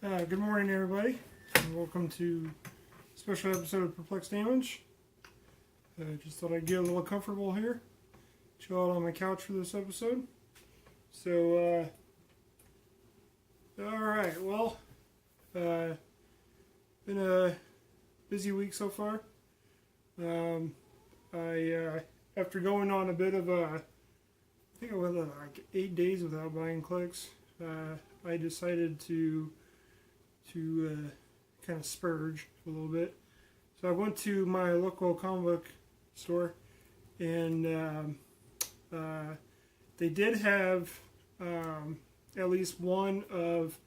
Good morning, everybody, and welcome to a special episode of Perplexed Damage. Just thought I'd get a little comfortable here, chill out on my couch for this episode. So, alright, well, been a busy week so far. After going on a bit of I think I went like 8 days without buying clicks, I decided to kind of spurge a little bit. So I went to my local comic book store, and they did have at least one of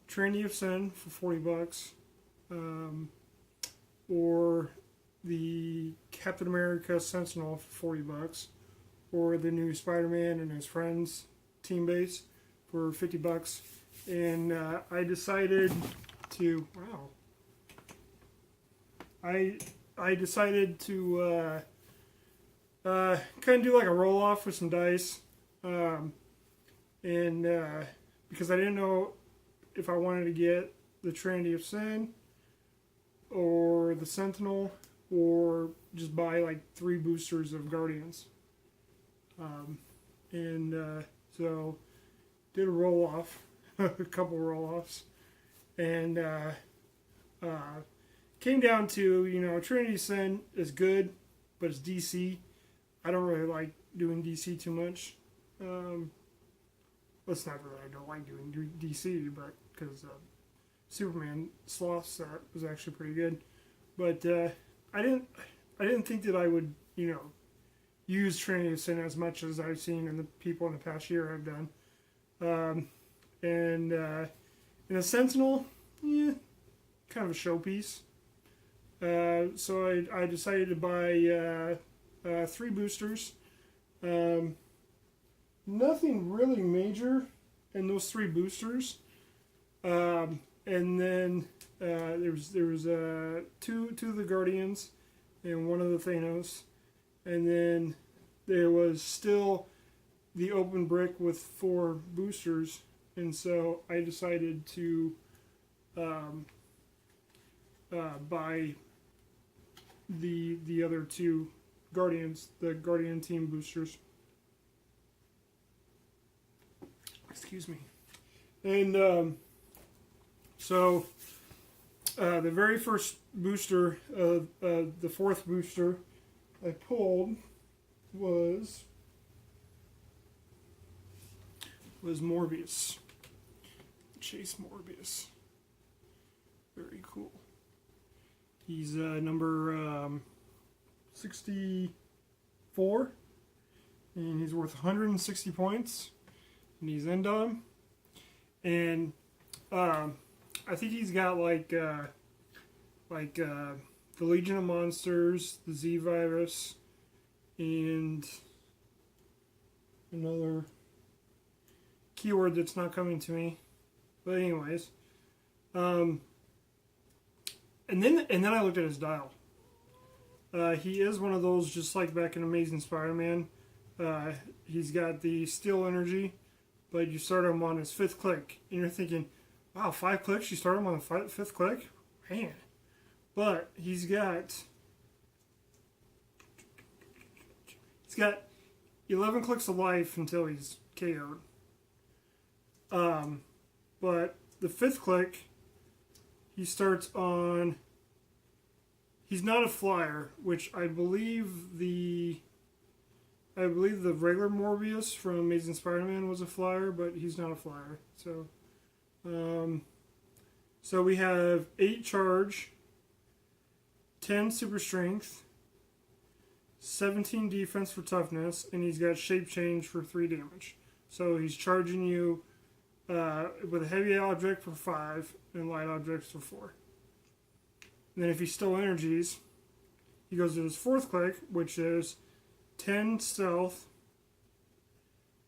Trinity of Sin for $40, or the Captain America Sentinel for $40, or the new Spider-Man and his friends team base for $50. And I decided to I decided to kind of do like a roll off with some dice, and because I didn't know if I wanted to get the Trinity of Sin or the Sentinel, or just buy like 3 boosters of Guardians, so did a roll off. A couple roll-offs, and came down to, Trinity Sin is good, but it's DC. I don't really like doing DC too much. It's not that I don't like doing DC, but because Superman Sloth set was actually pretty good. But I didn't think that I would, use Trinity of Sin as much as I've seen in the people in the past year have done. And in a Sentinel, kind of a showpiece. So I decided to buy 3 boosters. Nothing really major in those 3 boosters. And then there was 2 of the Guardians and 1 of the Thanos. And then there was still the open brick with 4 boosters. And so I decided to buy the other 2 Guardians, the Guardian team boosters. Excuse me. And so the very first booster, the 4th booster I pulled was Morbius. Chase Morbius. Very cool. He's number 64, and he's worth 160 points, and he's Endom. And I think he's got like the Legion of Monsters, the Z virus, and another keyword that's not coming to me. But anyways, and then I looked at his dial. He is one of those, just like back in Amazing Spider-Man. He's got the steel energy, but you start him on his 5th click, and you're thinking, wow, 5 clicks? You start him on the 5th click? Man. But he's got 11 clicks of life until he's KO'd. But the 5th click, he starts on. He's not a flyer, which I believe the regular Morbius from Amazing Spider-Man was a flyer, but he's not a flyer. So, so we have 8 charge, 10 super strength, 17 defense for toughness, and he's got shape change for 3 damage. So he's charging you with a heavy object for 5 and light objects for 4. And then if he still energies, he goes to his 4th click, which is 10 stealth,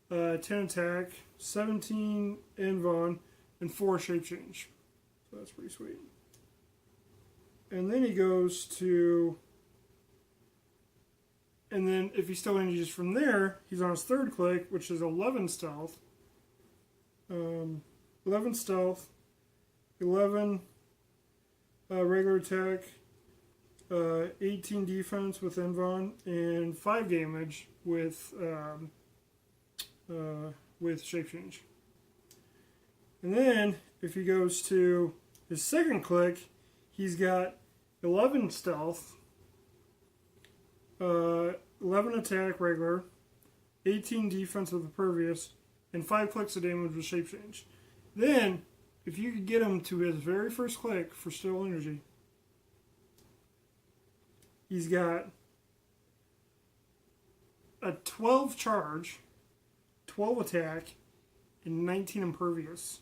10 attack, 17 invuln, and 4 shape change. So that's pretty sweet. And then he goes to, and then if he still energies from there, he's on his 3rd click, which is 11 stealth, 11 stealth, 11 regular attack, 18 defense with Envon, and 5 damage with shape change. And then if he goes to his second click, he's got 11 stealth, 11 attack regular, 18 defense with impervious, and 5 clicks of damage with shape change. Then, if you could get him to his very first click for still energy, he's got a 12 charge, 12 attack, and 19 impervious,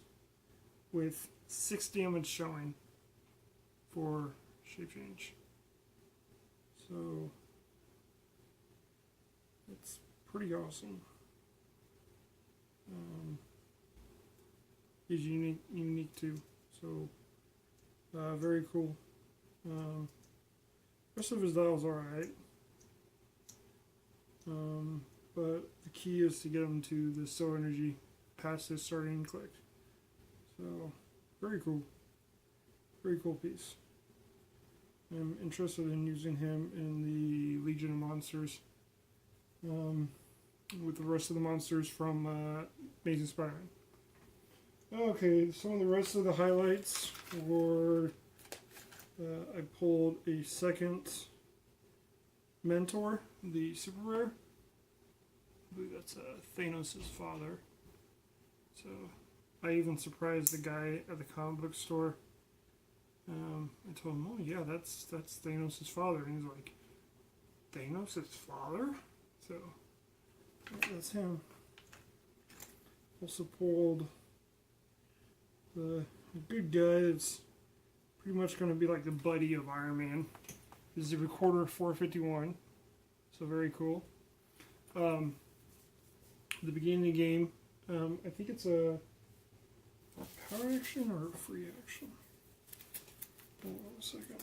with 6 damage showing for shape change. So it's pretty awesome. He's unique too. So very cool. Rest of his dial's alright. But the key is to get him to the still energy past his starting click. So very cool. Very cool piece. I'm interested in using him in the Legion of Monsters. With the rest of the monsters from Amazing Spider-Man. Okay, some of the rest of the highlights were I pulled a second Mentor, the super rare. I believe that's Thanos' father. So I even surprised the guy at the comic book store. I told him, "Oh yeah, that's Thanos' father," and he's like, "Thanos' father?" So that's him. Also pulled the good guy that's pretty much going to be like the buddy of Iron Man. This is the Recorder 451. So very cool. The beginning of the game, I think it's a power action or a free action. Hold on a second.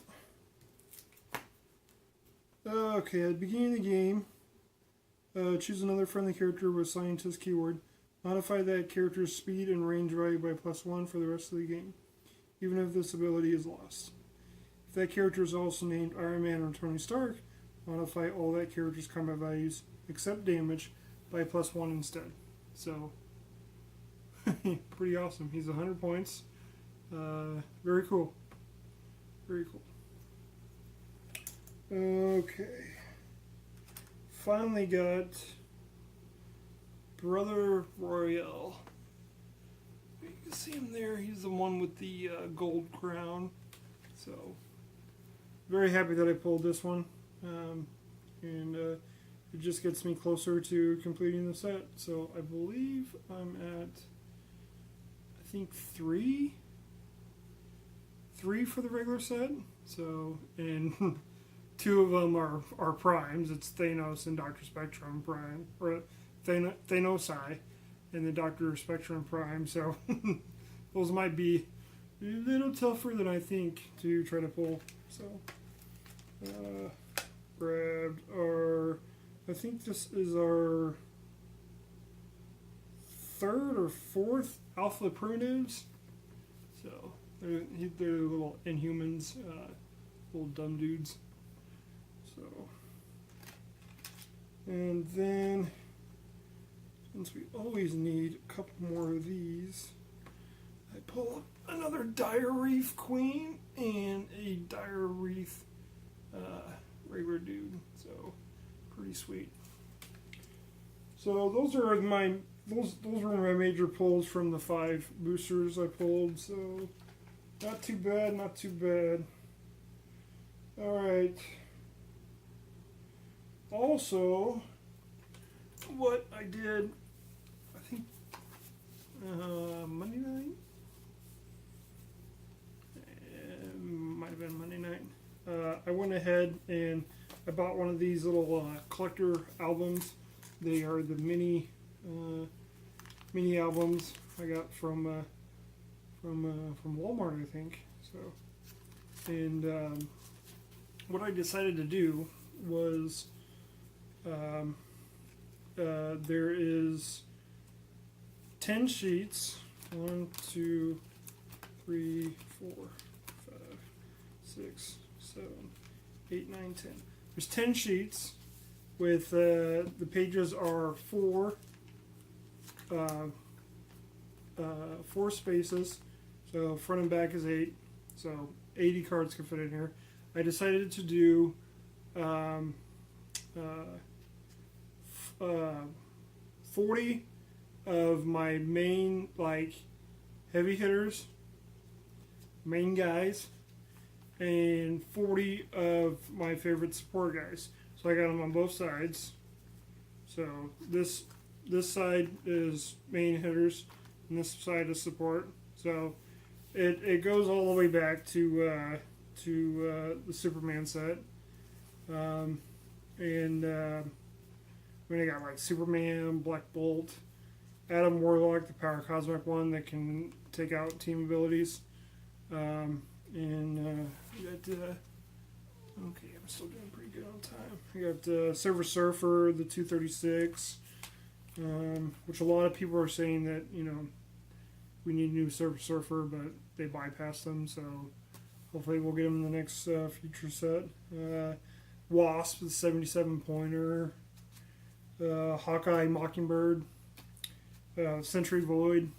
Okay, at the beginning of the game, choose another friendly character with scientist keyword. Modify that character's speed and range value by +1 for the rest of the game, even if this ability is lost. If that character is also named Iron Man or Tony Stark, modify all that character's combat values except damage by +1 instead. So, pretty awesome. He's 100 points. Very cool. Very cool. Okay. Finally got Brother Royale. You can see him there. He's the one with the gold crown. So, very happy that I pulled this one. And it just gets me closer to completing the set. So, I believe I'm at, I think, 3 for the regular set. So, and 2 of them are primes. It's Thanos and Dr. Spectrum Prime, or Thanos-I and the Dr. Spectrum Prime. So those might be a little tougher than I think to try to pull. So grabbed our, I think this is our 3rd or 4th Alpha Primitives. So they're little Inhumans, little dumb dudes. So, and then, since we always need a couple more of these, I pull up another Dire Wraith Queen and a Dire Wraith regular dude. So, pretty sweet. So those are my those were my major pulls from the 5 boosters I pulled. So, not too bad, not too bad. All right. Also, what I did, I think, Monday night? Might have been Monday night. I went ahead and I bought one of these little collector albums. They are the mini albums I got from Walmart, I think. So, and what I decided to do was, there is 10 sheets, 1, 2, 3, 4, 5, 6, 7, 8, 9, 10. There's 10 sheets with the pages are four spaces. So front and back is 8. So 80 cards can fit in here. I decided to do 40 of my main heavy hitters, main guys, and 40 of my favorite support guys. So I got them on both sides. So this side is main hitters, and this side is support. So it goes all the way back to the Superman set, and I got like Superman, Black Bolt, Adam Warlock, the Power Cosmic one that can take out team abilities, and we got okay, I'm still doing pretty good on time. We got Silver Surfer, the 236, which a lot of people are saying that we need a new Silver Surfer, but they bypassed them, so hopefully we'll get them in the next future set. Wasp, the 77 pointer. Hawkeye, Mockingbird, Sentry Void,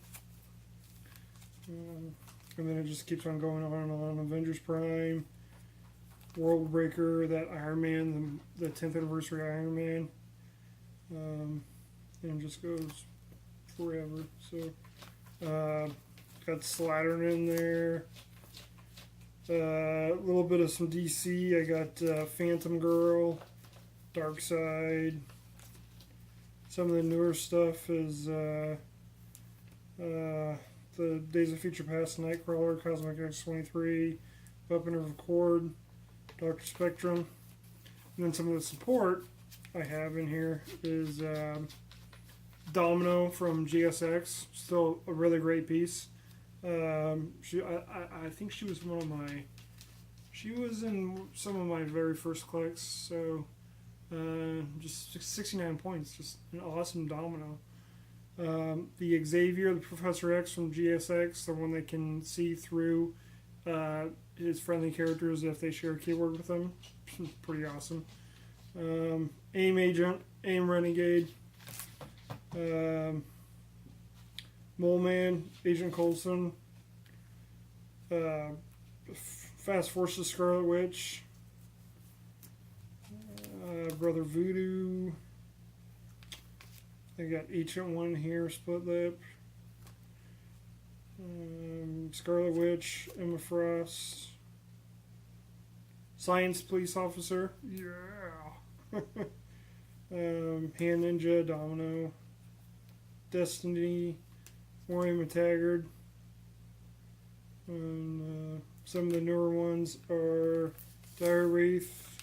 and then it just keeps on going on and on. Avengers Prime, World Breaker, that Iron Man, the 10th anniversary Iron Man, and it just goes forever. So got Slattern in there. A little bit of some DC. I got Phantom Girl, Darkseid. Some of the newer stuff is the Days of Future Past, Nightcrawler, Cosmic X-23, Weapon of Accord, Dr. Spectrum. And then some of the support I have in here is Domino from GSX, still a really great piece. I think she was she was in some of my very first clicks, so just 69 points, just an awesome Domino. The Xavier, the Professor X from GSX, the one that can see through his friendly characters if they share a keyboard with them, pretty awesome. AIM Agent, AIM Renegade, Mole Man, Agent Coulson, Fast Forces Scarlet Witch, Brother Voodoo. I got Agent 1 here, Split Lip, Scarlet Witch, Emma Frost, Science Police Officer, yeah. Hand Ninja, Domino, Destiny, Maureen McTaggart, and some of the newer ones are Dire Wraith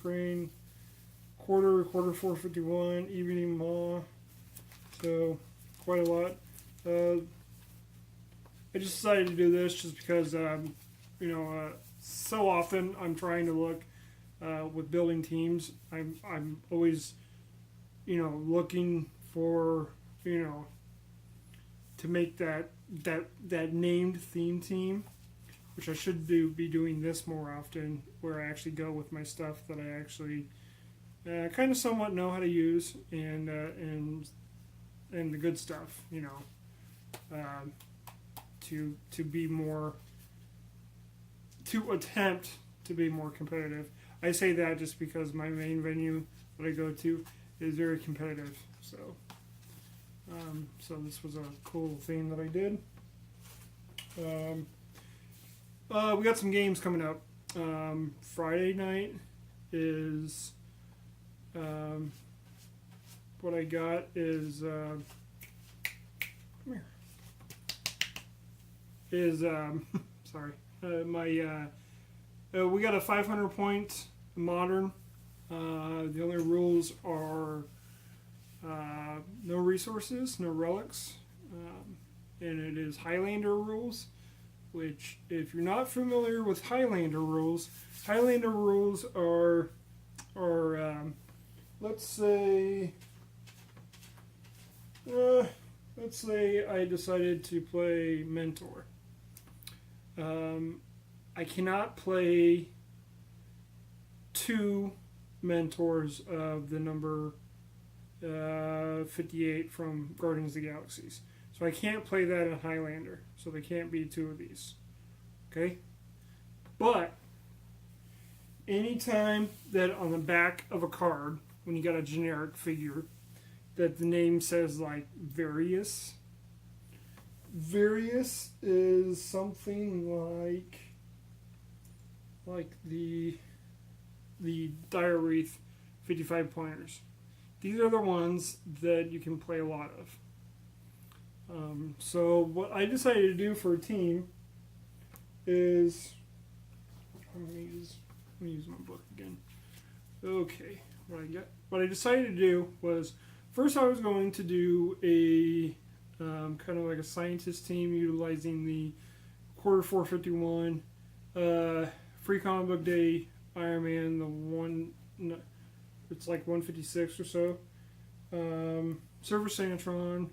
Crane, Quarter 451, Evening Maw, so quite a lot. I just decided to do this just because, so often I'm trying to look with building teams. I'm always, looking for, to make that named theme team, which I should be doing this more often, where I actually go with my stuff that I actually kind of somewhat know how to use, and the good stuff, to be more, to attempt to be more competitive. I say that just because my main venue that I go to is very competitive, so this was a cool thing that I did. We got some games coming up. Friday night is what I got is come here. Is sorry, we got a 500 point modern. The only rules are no resources, no relics, and it is Highlander Rules. Which, if you're not familiar with Highlander Rules are let's say I decided to play Mentor. I cannot play 2 mentors of the number 58 from Guardians of the Galaxies. So I can't play that in Highlander. So there can't be 2 of these. Okay? But anytime that on the back of a card, when you got a generic figure, that the name says like Various. Various is something like the Dire Wraith 55 pointers. These are the ones that you can play a lot of. So what I decided to do for a team is I'm gonna use my book again. Okay, what I decided to do was first I was going to do a kind of like a scientist team utilizing the Quarter 451 Free Comic Book Day Iron Man, it's like 156 or so. Silver Santron,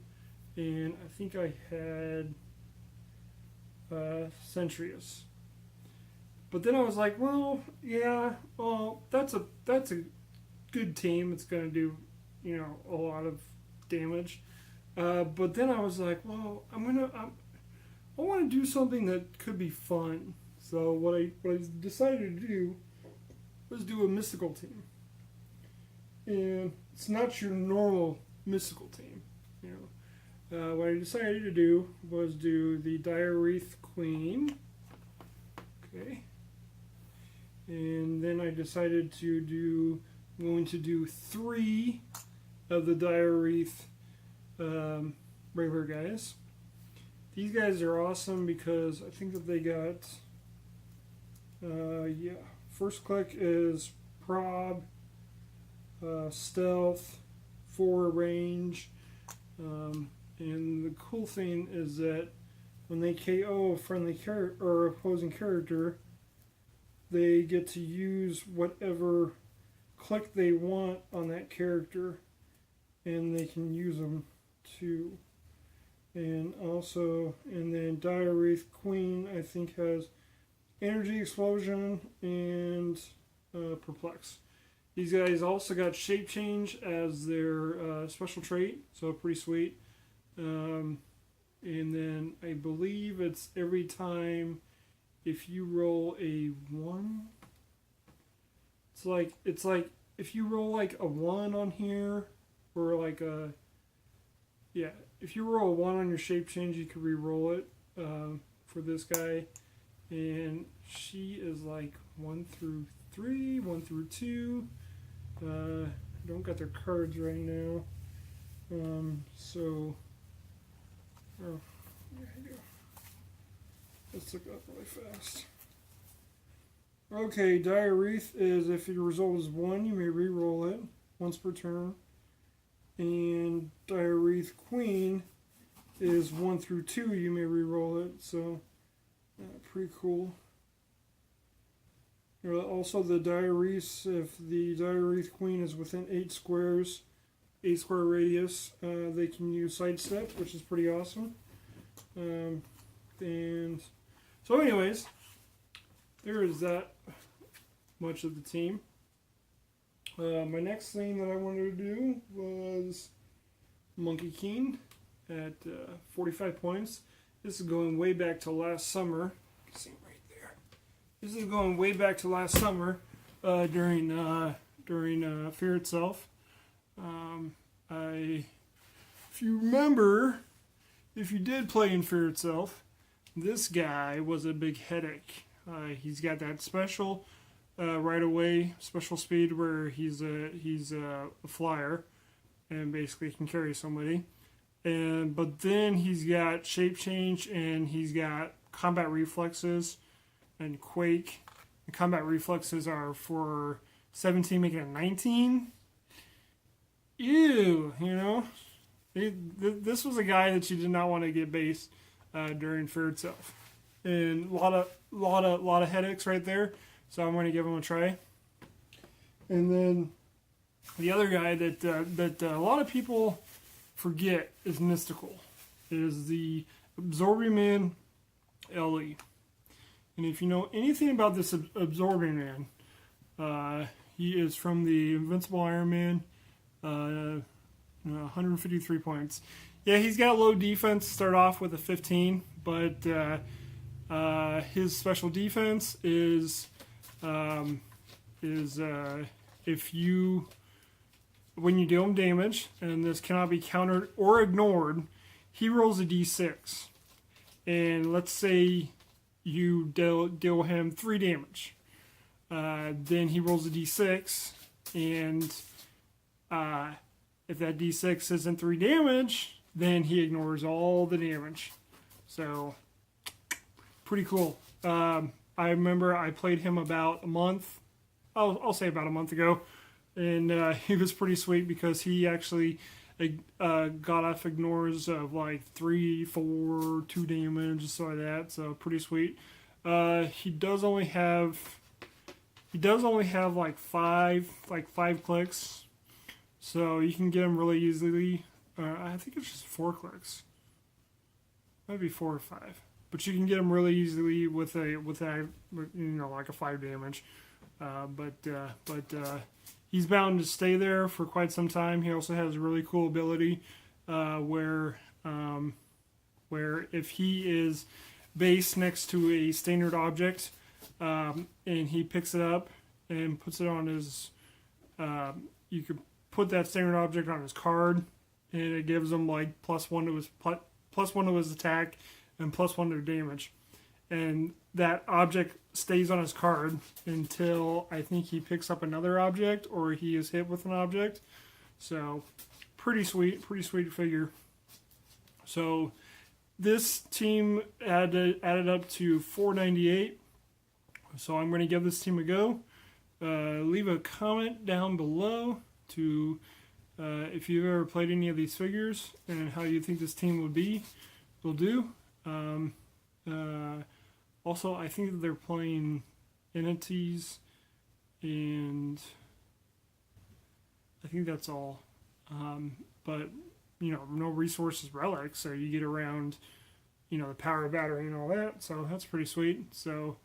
and I think I had Centrius. But then I was like, well, yeah, well, that's a good team. It's going to do, a lot of damage. But then I was like, well, I want to do something that could be fun. So what I decided to do was do a mystical team. And it's not your normal mystical team. What I decided to do was do the Dire Wraith Queen. Okay. And then I decided to going to do 3 of the Dire Wraith regular guys. These guys are awesome because I think that they got first click is prob, stealth, 4 range, and the cool thing is that when they KO a friendly character or opposing character, they get to use whatever click they want on that character, and they can use them too. And then Dire Wraith Queen I think has Energy Explosion and Perplex. These guys also got Shape Change as their special trait, so pretty sweet. And then I believe it's every time if you roll a 1. It's like if you roll like a 1 on here, or like if you roll a 1 on your Shape Change, you can re-roll it for this guy. And she is like 1 through 3, 1 through 2. I don't got their cards right now. Yeah, I do. Let's look it up really fast. Okay, Dire Wraith is if your result is 1, you may re-roll it once per turn. And Dire Wraith Queen is 1 through 2, you may re-roll it. So, pretty cool. Also, the Dire Wraith, if the Dire Wraith Queen is within 8 squares, 8 square radius, they can use Sidestep, which is pretty awesome. And so, anyways, there is that much of the team. My next thing that I wanted to do was Monkey King at 45 points. This is going way back to last summer. You can see it right there. This is going way back to last summer during Fear Itself. If you remember, if you did play in Fear Itself, this guy was a big headache. He's got that special right away special speed where he's a flyer and basically can carry somebody. But then he's got shape change and he's got combat reflexes and quake. The combat reflexes are for 17, making it 19. Ew, this was a guy that you did not want to get base during Fear Itself, and a lot of headaches right there. So I'm going to give him a try. And then the other guy that a lot of people forget is mystical. It is the Absorbing Man LE. And if you know anything about this Absorbing Man, he is from the Invincible Iron Man, 153 points. Yeah, he's got low defense, start off with a 15, but his special defense is if you, when you deal him damage, and this cannot be countered or ignored, he rolls a d6. And let's say you deal him 3 damage. Then he rolls a d6, and if that d6 isn't 3 damage, then he ignores all the damage. So, pretty cool. I remember I played him about a month, I'll say about a month ago, and he was pretty sweet because he actually got off ignores of like 3, 4, 2 damage, so like that. So pretty sweet. He does only have like five clicks, so you can get him really easily. I think it's just 4 clicks, maybe 4 or 5, but you can get him really easily with a like a 5 damage. But he's bound to stay there for quite some time. He also has a really cool ability where if he is based next to a standard object and he picks it up and puts it on his, you could put that standard object on his card, and it gives him like +1 to his attack and +1 to damage. And that object stays on his card until I think he picks up another object or he is hit with an object. So pretty sweet figure. So this team added up to 498. So I'm going to give this team a go. Leave a comment down below to if you've ever played any of these figures and how you think this team will do. Also, I think that they're playing entities, and I think that's all. But, no resources relics, so you get around, the power battery and all that, so that's pretty sweet. So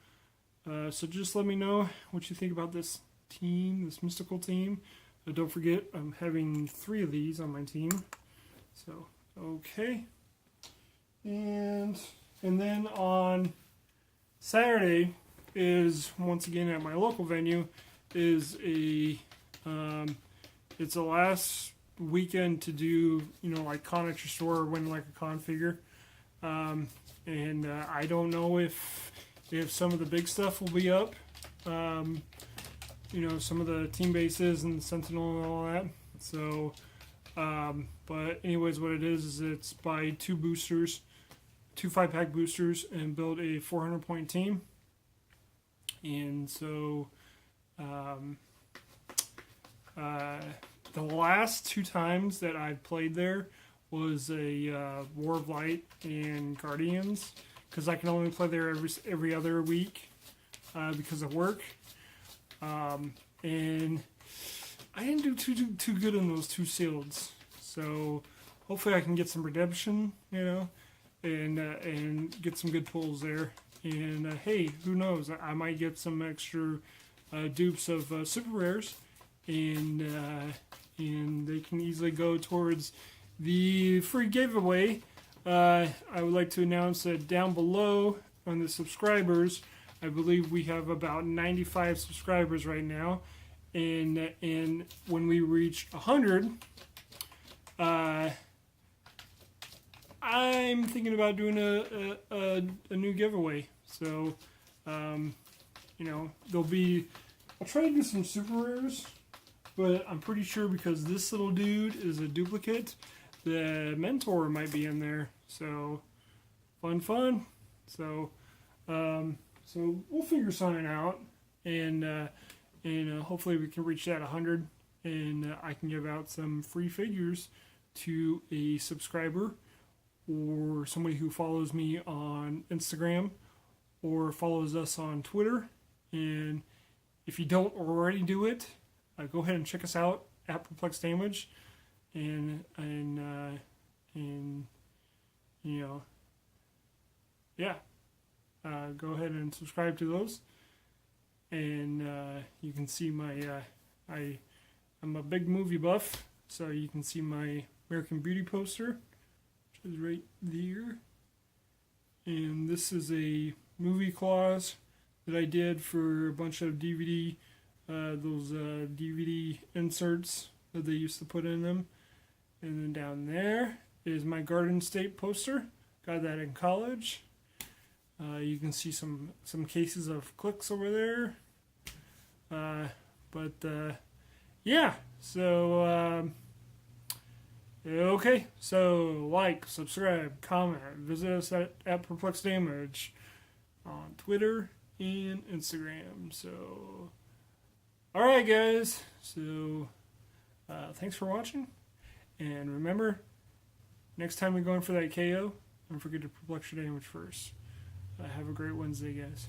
just let me know what you think about this team, this mystical team. Don't forget, I'm having 3 of these on my team. So, okay. And then on Saturday is, once again at my local venue, is it's the last weekend to do, like con at your store or win like a con figure. And I don't know if some of the big stuff will be up. Some of the team bases and the Sentinel and all that. So, but anyways, what it is it's buy 2 boosters, 2 5-pack boosters, and build a 400-point team. And so, the last 2 times that I've played there was a War of Light and Guardians, because I can only play there every other week because of work. And I didn't do too good in those 2 sealeds. So hopefully I can get some redemption, and get some good pulls there. And hey, who knows? I might get some extra dupes of super rares, and they can easily go towards the free giveaway. I would like to announce that down below on the subscribers, I believe we have about 95 subscribers right now, and when we reach 100, I'm thinking about doing a new giveaway. So, there'll be, I'll try to do some super rares, but I'm pretty sure because this little dude is a duplicate, the Mentor might be in there. So, fun. So we'll figure something out, and hopefully we can reach that 100, and I can give out some free figures to a subscriber or somebody who follows me on Instagram or follows us on Twitter. And if you don't already do it, go ahead and check us out at Perplex Damage, and yeah. go ahead and subscribe to those. And you can see my I'm a big movie buff, so you can see my American Beauty poster, which is right there. And this is a movie clause that I did for a bunch of DVD, those DVD inserts that they used to put in them. And then down there is my Garden State poster. Got that in college. You can see some cases of clicks over there. Yeah, so, okay, so like, subscribe, comment, visit us at Perplexed Damage on Twitter and Instagram. So, alright guys, so, thanks for watching, and remember, next time you're going for that KO, don't forget to perplex your damage first. Have a great Wednesday, guys.